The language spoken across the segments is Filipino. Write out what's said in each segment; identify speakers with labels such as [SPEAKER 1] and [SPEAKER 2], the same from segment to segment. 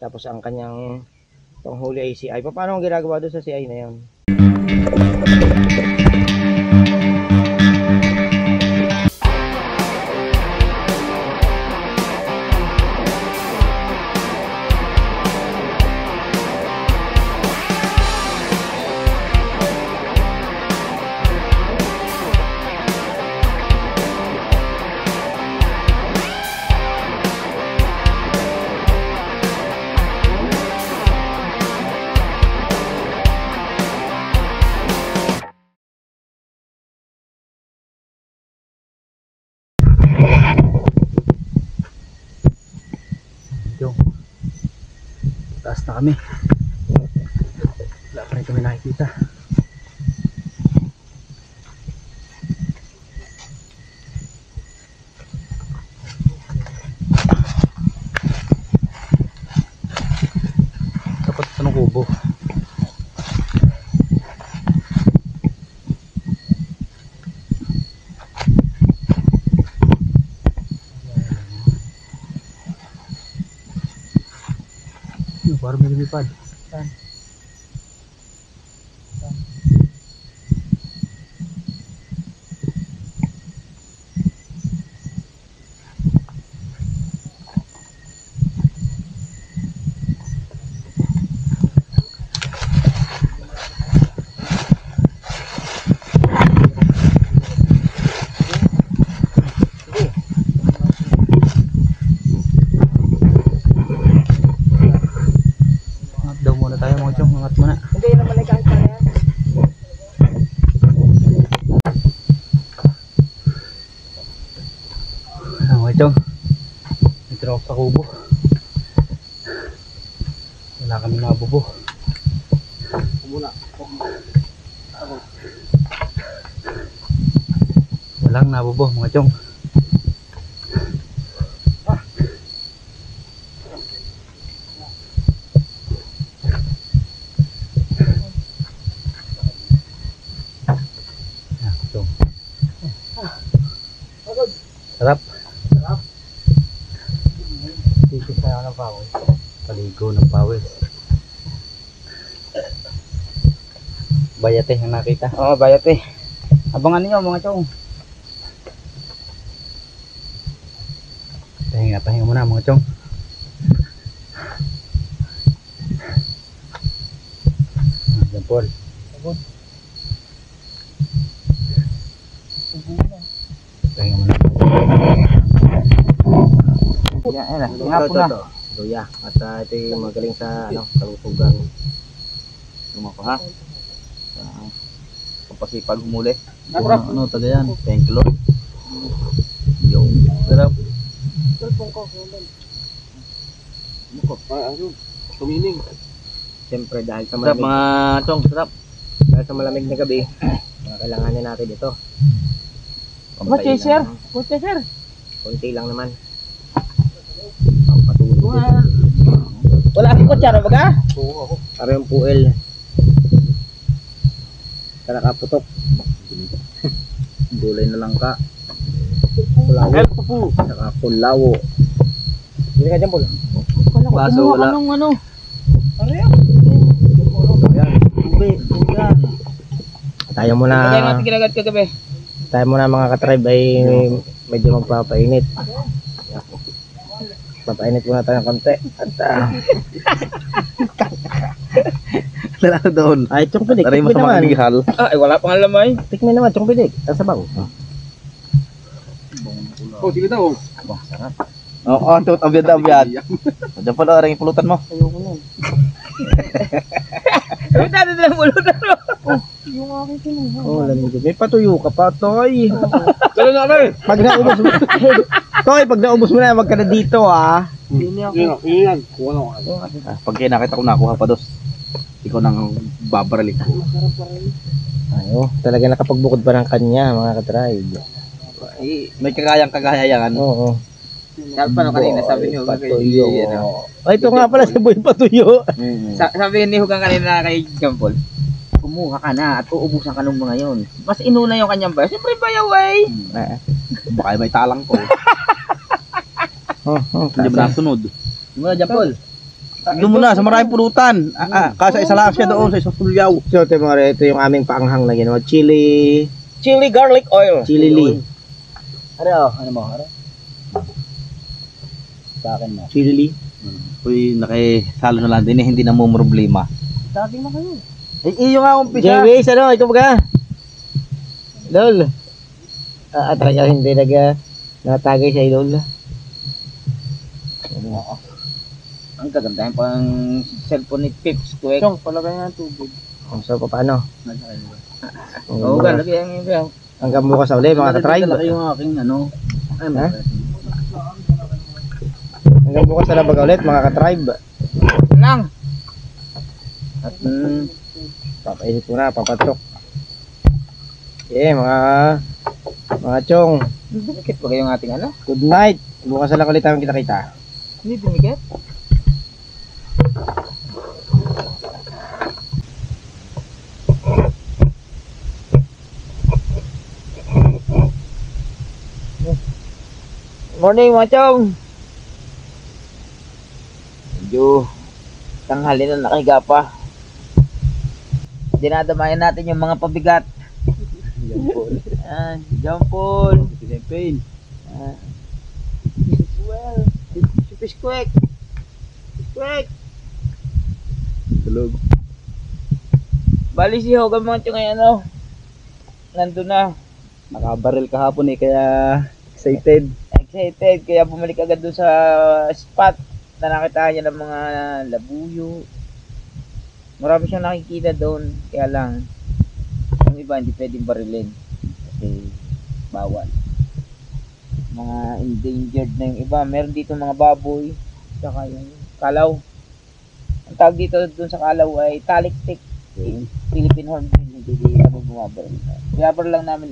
[SPEAKER 1] Tapos ang kanyang panghuli ay CI. Paano ang ginagawa doon sa CI na yun? Taas na kami. Wala pa rin kami nakikita. Dapat ito ng kubo. Parang may lumipad. Saan? Saan? Ito sa kubo. Wala kami nabubo. Walang nabubo mga chong. Sarap. Titis na ako ng pawis. Paligo ng pawis. Bayate ang nakita. Oo, bayate. Abangan niyo mga chong. Pahinga muna mga chong. Jampol. Pahinga muna. Yan, nga po na. Luya. At ito yung magaling sa kalusugan. Lumako ha. Kapasipag humuli. Taga yan. Thank you Lord. Yung sarap. Tumining. Siyempre dahil sa malamig. Mga chong, sarap. Dahil sa malamig na gabi, kailanganin natin ito. Kutsi sir. Kunti lang naman. Wala akong kutsara baga? Oo ako. Para yung puel. Nakaputok. Gulay na lang ka. Kulawo. Saka kulawo. Hindi ka dyan po lang. Baso wala. Ano? Ayan. Ayan. Tayo muna. Tayo muna mga katribe ay medyo magpapainit. Papainit muna tayo ng konti. At wala doon. Ay, chong pidik. Tikmin naman. Ay, wala pang alamay. Tikmin naman, chong pidik. Sabaw. Oh, sige daw. Sarap. Oo, abiyad. Diyan pala rin pulutan mo. Ayoko nun. Ay, dati lang pulutan mo. Yung aking kinuha. Oh, lamig. May patuyo ka pa, Toy. Kalo na kami. Pag naubos mo. Toy, pag naubos mo na, wag ka na dito, ha. Yan. Pag nakita ko nakuha pa dos. Ikaw nang babaralik ko. Ayo, talaga nakapagbukod pa ng kanya, mga katribe. May kagaya-kagayayan. Oo.
[SPEAKER 2] Sabi pa kanina, sabi niyo
[SPEAKER 1] patuyo. Ay, ito nga pala si Boy Patuyo.
[SPEAKER 2] Sabi ni Hugang kanina kay Jampol, kumuha ka na at uubusan ka ng mga yon. Mas inuna yung kanyang bayaw. Siyempre bayaw ay.
[SPEAKER 1] Baka may talang ko. Hindi mo nasunod.
[SPEAKER 2] Muna Jampol.
[SPEAKER 3] Doon mo na, sa maraming pulutan. Kasa isa lang siya doon, sa isang sulyaw.
[SPEAKER 1] So ito mga re, ito yung aming paanghang na ginawa. Chili
[SPEAKER 2] garlic oil.
[SPEAKER 1] li.
[SPEAKER 3] Ano mo? Sa akin mo.
[SPEAKER 1] Chili li.
[SPEAKER 3] Uy, nakisalo na lang din eh, hindi na mo problema.
[SPEAKER 2] Sabi mo kayo.
[SPEAKER 3] Iyo nga umpisa.
[SPEAKER 1] James, ano? Ikaw ba ka? Lol. Talaga hindi natagay sa idol.
[SPEAKER 2] Ang kagandahan pa ang cellphone ni Pips. Quick.
[SPEAKER 3] Chong, palagay nga tubig.
[SPEAKER 1] So, paano?
[SPEAKER 2] Oo, galagay ang iba.
[SPEAKER 1] Hanggang bukas sa uli, mga ka-tribe.
[SPEAKER 3] Malaki yung aking ano. Ay,
[SPEAKER 1] Ha? Hanggang bukas na labag ulit, mga ka-tribe.
[SPEAKER 2] Lang. At
[SPEAKER 1] Papainit muna, papatrok. Okay, mga chong.
[SPEAKER 2] dumikit pa kayong ating ano?
[SPEAKER 1] Good night. Bukas na lang ulit tayong kita-kita.
[SPEAKER 2] Hindi dumikit? Morning mga chong. Medyo tanghali na nakahiga pa. Dinadamayan natin yung mga pabigat. John Paul.
[SPEAKER 3] Pain.
[SPEAKER 2] Well, fish quick. Quick.
[SPEAKER 3] Tulog.
[SPEAKER 2] Bali si Hogan mga chong ngayon ano. Nandun na.
[SPEAKER 3] Nakabaril kahapon eh, kaya excited.
[SPEAKER 2] Excited kaya bumalik agad doon sa spot na nakita niya ng mga labuyo. Marami siyang nakikita doon, kaya lang yung iba hindi pwedeng barilin kasi bawal. Mga endangered na yung iba. Meron dito mga baboy saka yung kalaw. Ang tawag dito doon sa kalaw ay taliktik. Philippine hornbill, hindi kami bumabaril. Bumabaril lang namin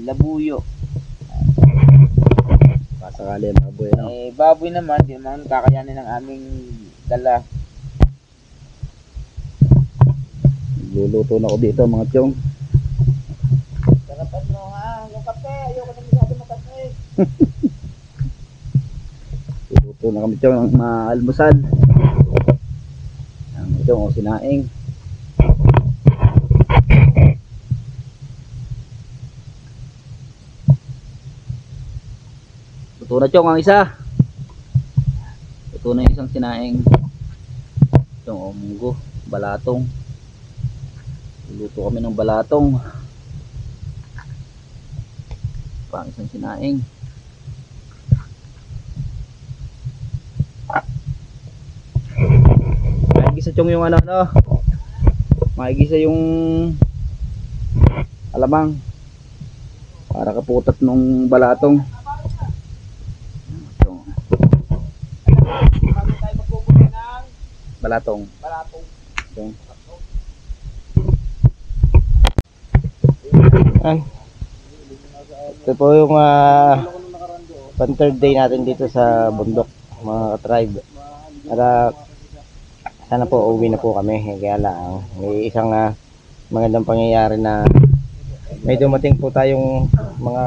[SPEAKER 2] labuyo.
[SPEAKER 3] Pasakali ang baboy, no?
[SPEAKER 2] Baboy naman, di naman kakayanin ng aming dala.
[SPEAKER 3] Luluto na ako dito, mga tiyong.
[SPEAKER 2] Sarapan mo ha, yung kape, ayoko na masyado makape.
[SPEAKER 3] Luluto na kami tiyong ng maalmusal. Ang ito, sinaing. Luto na tiyong ang isa. Luto na yung isang sinaing. Itong munggo, balatong. Luto kami ng balatong. Pang isang sinaing. Maigisa tiyong yung ano. Maigisa yung alamang. Para kaputat nung balatong.
[SPEAKER 2] Bago tayo magpupunta ng
[SPEAKER 3] Balatong.
[SPEAKER 2] balatong.
[SPEAKER 3] Yung
[SPEAKER 1] Ay. Ito po yung pan third day natin dito sa bundok, mga ka-tribe. Para sana po uwi na po kami. Kaya lang may isang magandang pangyayari na may dumating po tayong mga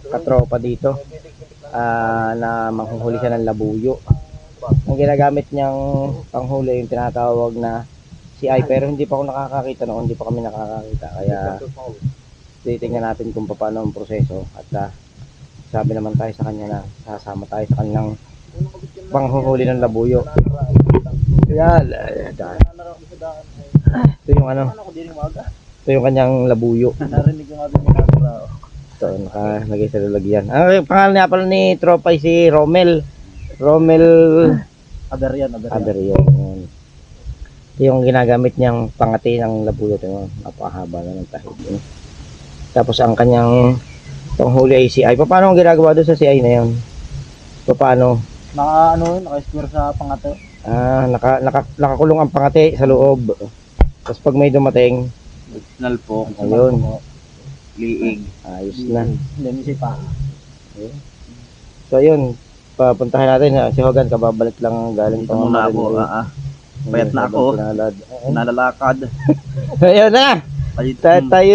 [SPEAKER 1] katropa dito na manghuhuli siya ng labuyo. Ang ginagamit niyang panghuli yung tinatawag na CI, pero hindi pa ako nakakakita noon, hindi pa kami nakakakita. Kaya titingnan natin kung paano ang proseso at sabi naman tayo sa kanya na sasama tayo sa kanilang panghuhuli ng labuyo. Kaya ito yung ito yung kanyang labuyo.
[SPEAKER 3] narinig yung ating ginagawa.
[SPEAKER 1] Ito, nakalagay sa lalagyan. Ang pangalan niya pala ni Tropa si Romel
[SPEAKER 3] Adarian.
[SPEAKER 1] Aderion. Ito yung ginagamit niyang pangati ng labuyo. Ito, napakahaba na ng tahid. Tapos ang kanyang panghuli ay CI. Paano ang ginagawa doon sa CI na yun? Paano?
[SPEAKER 3] Naka-store sa pangate.
[SPEAKER 1] Nakakulong ang pangati sa loob. Tapos pag may dumating,
[SPEAKER 3] Nalpok.
[SPEAKER 1] ayun,
[SPEAKER 3] Liig.
[SPEAKER 1] ayos na.
[SPEAKER 3] Hindi pa.
[SPEAKER 1] So ayun, papuntahin natin. Si Hogan, kababalik lang galing
[SPEAKER 3] Dito muna ako. Payat na ako. Nalalakad.
[SPEAKER 1] Ayun na! Tayo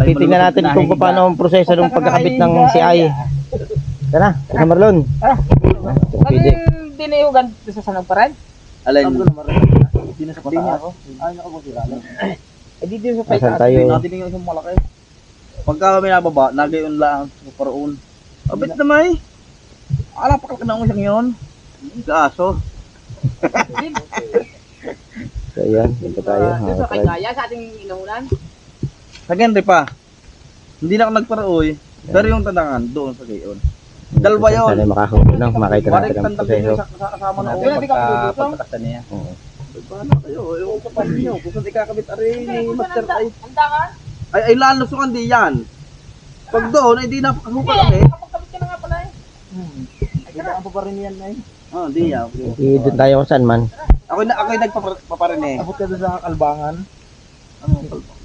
[SPEAKER 1] titingnan natin kung paano ang proseso ng pagkakabit ng CI. Tara, Marlon.
[SPEAKER 2] Hindi na yung ganito sa sanang paran?
[SPEAKER 3] Alin?
[SPEAKER 4] Sabi ko naman rin na. Hindi na sa pataas. Ako. Ay, nakabusira.
[SPEAKER 2] Eh, dito sa
[SPEAKER 1] Asan
[SPEAKER 2] payta.
[SPEAKER 1] tayo?
[SPEAKER 4] Natin yung isang malaki. Pagka may nababa, nagayon lang sa paroon. Abit na may. Pakal ka na isang yun. Gaso.
[SPEAKER 1] So yan, dito tayo.
[SPEAKER 2] Dito
[SPEAKER 1] mga
[SPEAKER 2] sa kay
[SPEAKER 1] katrad.
[SPEAKER 2] Gaya sa ating inuunan.
[SPEAKER 4] Sa Henry pa. Hindi na ako nagparoy. Pero yung tandangan, doon sa gayon. Dalawa yun.
[SPEAKER 1] Sana makakahuli no? Makita natin
[SPEAKER 4] Warik
[SPEAKER 1] ang
[SPEAKER 4] tandang din
[SPEAKER 1] proseso.
[SPEAKER 4] sa kasama na
[SPEAKER 2] Wala, di ka
[SPEAKER 4] pagka-
[SPEAKER 2] pagdudusong.
[SPEAKER 4] pagkakasta niya.
[SPEAKER 1] Oo.
[SPEAKER 4] Paano kayo? Ewan ko pa ninyo. Kung saan ikakabit arin ni Master ay.
[SPEAKER 2] Handa ka?
[SPEAKER 4] Ay lalusukan di yan. Pag doon, ay di napakasukan eh.
[SPEAKER 2] Kapagkabit ka na nga pala eh.
[SPEAKER 4] Kailangan pa pa rin yan eh. Oh, di yan.
[SPEAKER 1] Doon tayo kung saan man.
[SPEAKER 4] Ako'y nagpaparin eh.
[SPEAKER 5] Abot ka doon sa kalbangan.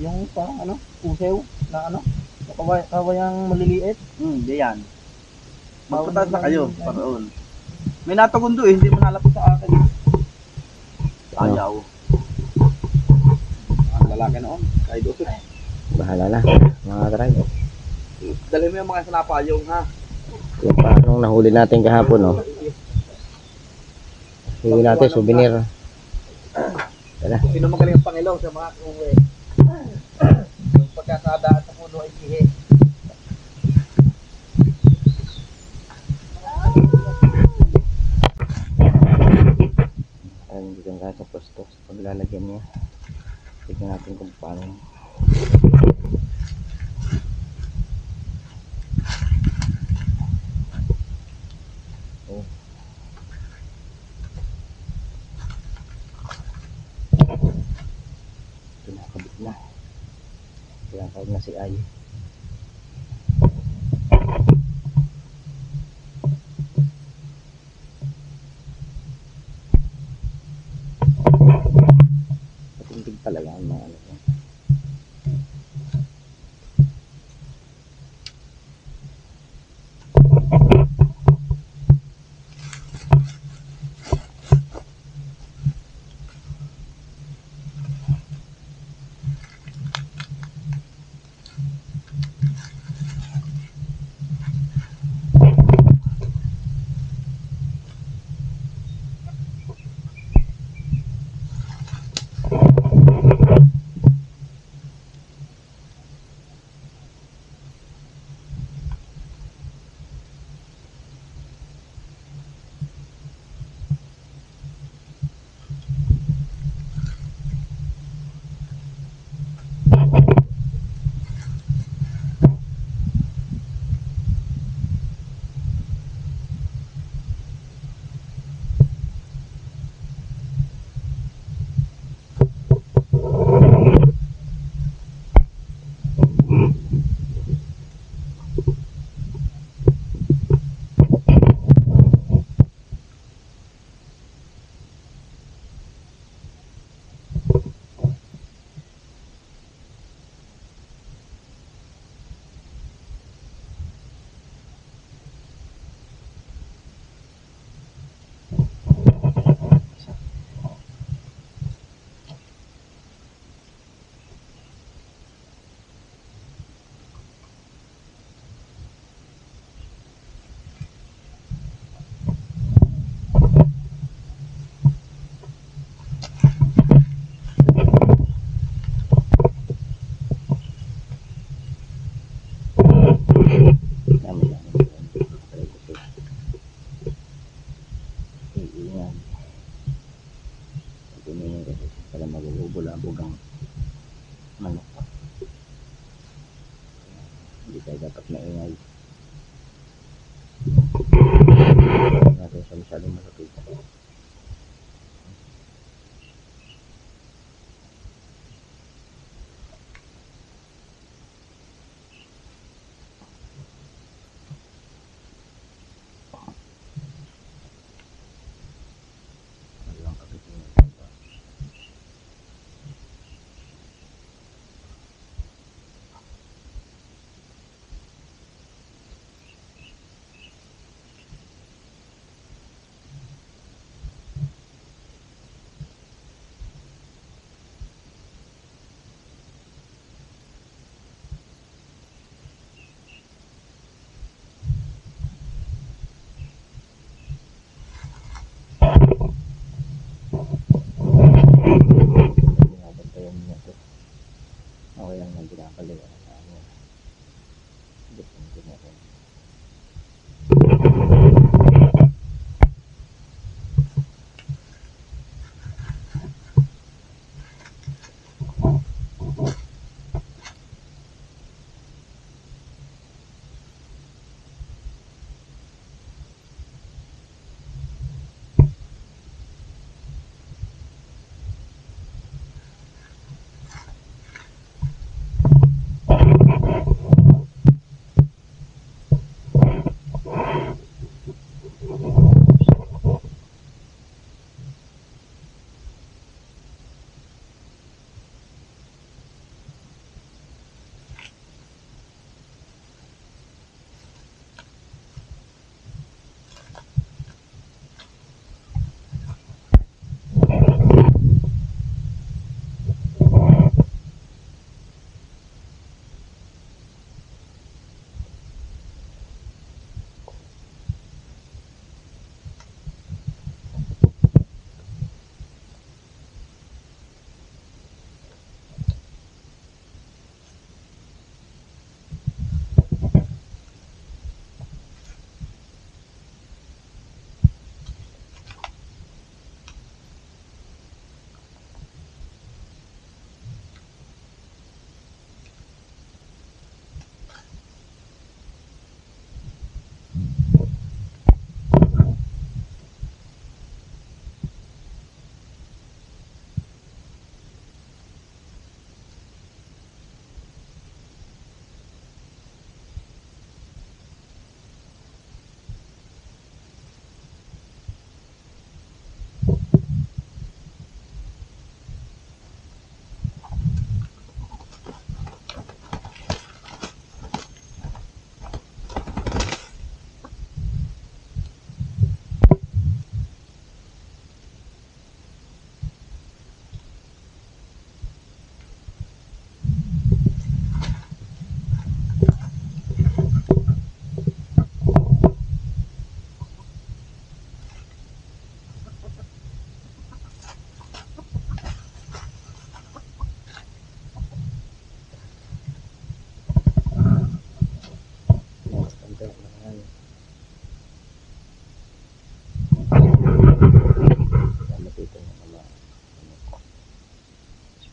[SPEAKER 5] Yung parang ano, usew na ano, kawayang maliliit.
[SPEAKER 4] Di yan. Magpataas na kayo, paroon. May natugundo eh, hindi mo nalapot sa akin. Ayaw. Ang lalaki noon, kahit usok.
[SPEAKER 1] Bahala na, mga katrad.
[SPEAKER 4] Dali mo yung mga sanapayong ha.
[SPEAKER 1] Yung paanong nahuli natin kahapon, no? Huli natin, souvenir. Tara.
[SPEAKER 4] Sino magaling ang Panginoon sa mga kuwe? Yung pagkakadaan sa puno ay kihe.
[SPEAKER 1] Ayun, dito tayo sa pwesto. Sa paglalagyan niya. Tignan natin kung paano. Oh. Kinakabit na. Kinakabit na si Ay. Patindig talaga ang mga ano. Bulabog ang manok. Hindi tayo dapat maingay. Hindi natin siya masyadong masapit. Walang kapitin.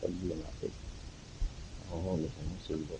[SPEAKER 3] Pag lumapit. Oo, gusto mo silbo.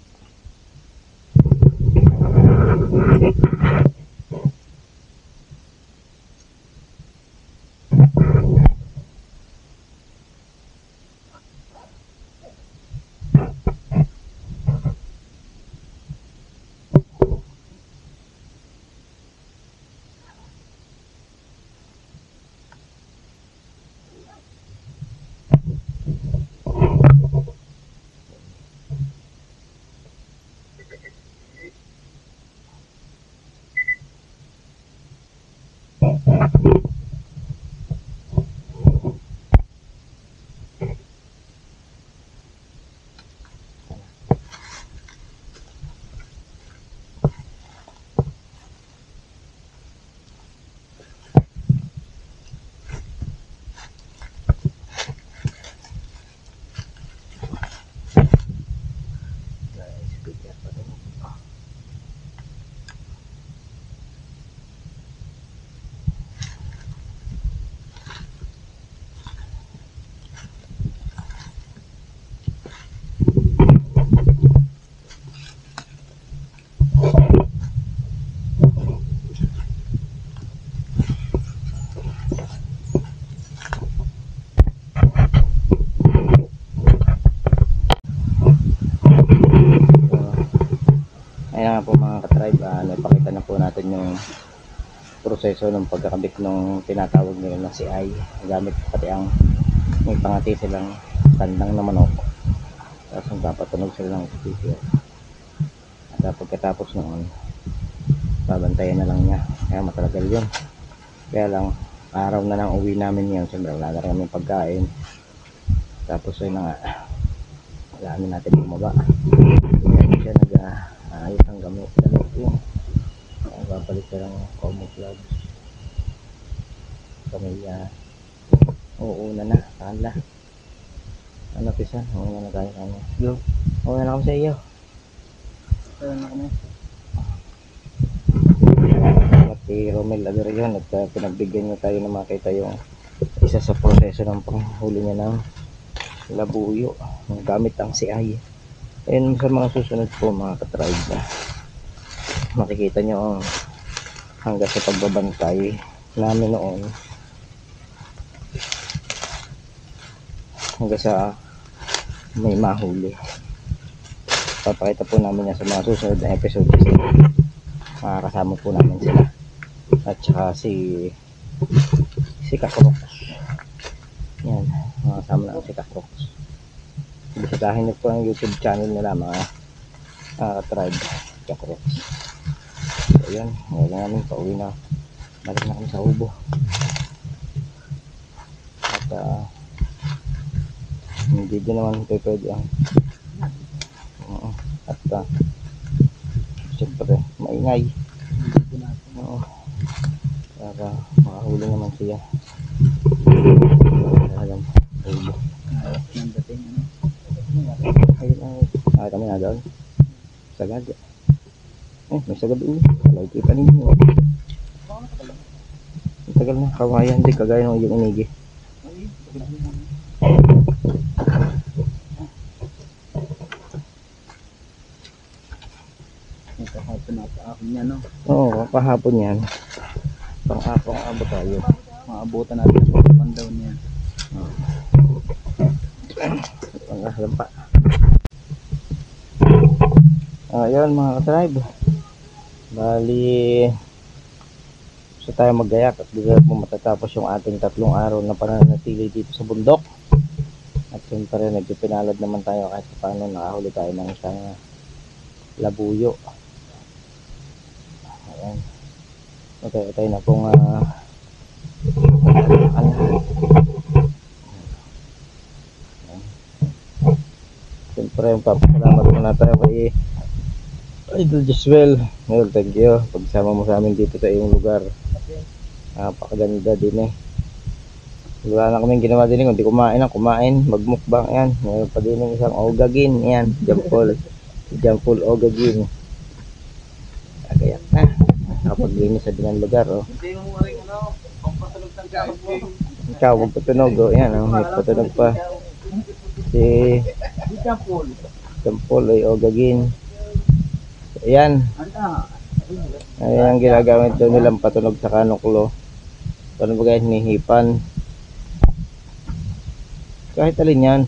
[SPEAKER 3] Ayan nga po mga ka-tribe, napakita na po natin yung proseso ng pagkakabit ng tinatawag nila na CI gamit pati ang may pangati silang tandang na manok, tapos magpapatunog sila ng speaker at pagkatapos noon babantayan na lang niya, kaya matalagal yun. Kaya lang araw na lang uwi namin yun, siyempre wala na kami pagkain, tapos yun na nga wala natin bumaba, kaya siya ayos ang gamit sa loob yun. Babalik ka ng camouflage kami uuna na kala ano pisa, uuna na tayo kanya yo, uuna na kami sa iyo
[SPEAKER 5] Kaya na kami.
[SPEAKER 3] si Romel Averyon at pinagbigyan nyo tayo na makita yung isa sa proseso ng panghuli niya ng labuyo gamit ang CI. Ayun, sa mga susunod po mga ka-tribe, makikita nyo hanggang sa pagbabantay namin noon hanggang sa may mahuli. Papakita po namin yan sa mga susunod na episode kasi makakasama po namin sila at saka si Kakrox. Yan, makakasama namin si Kakrox. Bisitahin niyo po ang YouTube channel nila mga tribe Kakrox. So yan, ngayon namin pauwi na, balik na kami sa Ubo at hindi din naman pwede ang at siyempre maingay para makahuli naman siya. Alam, Ubo
[SPEAKER 5] Nang dating ano.
[SPEAKER 3] ayun ay kami na doon sagad may sagad ulo wala kita ninyo tagal na kawayan di kagaya ng yung inigi
[SPEAKER 5] Kahapon na paahon niya, no?
[SPEAKER 3] oo kahapon yan pang-apong abot tayo
[SPEAKER 5] Maabutan natin ang pagpapandaw niya.
[SPEAKER 3] pang-ahalampa ayun mga ka-tribe, bali gusto tayo maggayak at dito po matatapos yung ating 3 araw na pananatili dito sa bundok at siyempre medyo pinalad naman tayo kahit paano nakahuli tayo ng isang labuyo. Ayan, okay tayo na pong siyempre papasalamat muna tayo kay Idol Joswell. Well, thank you pagsama mo sa amin dito sa iyong lugar. Napakaganda din wala na kaming ginawa din kundi kumain magmukbang yan. Mayroon pa din ng isang ogagin yan, Jampol ogagin. Agayak na nakapaglinis sa dinang lugar
[SPEAKER 5] Hindi mo rin ano, pampatunog ng gamit mo.
[SPEAKER 3] ikaw magpatunog yan may patunog pa Si
[SPEAKER 2] Jampol.
[SPEAKER 3] Jampol ay Ogagin. Ayan.
[SPEAKER 2] Ano?
[SPEAKER 3] Ayan ang ginagamit daw nilang patunog sa kanuklo. Paano ba guys, hinihipan? Kahit alin yan.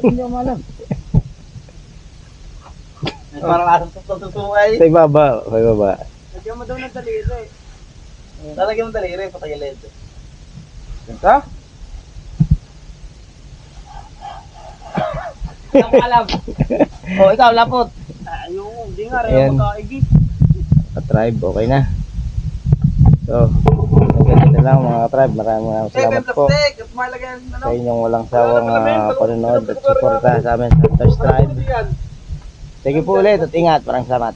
[SPEAKER 2] Hindi ko alam.
[SPEAKER 4] Parang asang tututuay.
[SPEAKER 3] Sa ibaba, sa ibaba.
[SPEAKER 2] Lagyan mo daw ng daliri.
[SPEAKER 4] Lalagyan mo daliri, patagilid.
[SPEAKER 2] Ganito? Hindi ko alam.
[SPEAKER 4] Oh, ikaw, lapot.
[SPEAKER 2] Ayun, hindi nga
[SPEAKER 3] Ayan.
[SPEAKER 2] rin magkaigi.
[SPEAKER 3] Ka-tribe, okay na. So, hanggang dito lang mga ka-tribe. Maraming salamat po sa inyong walang sawang panonood at suporta sa amin sa Touch Tribe. Sige po ulit at ingat. Maraming salamat.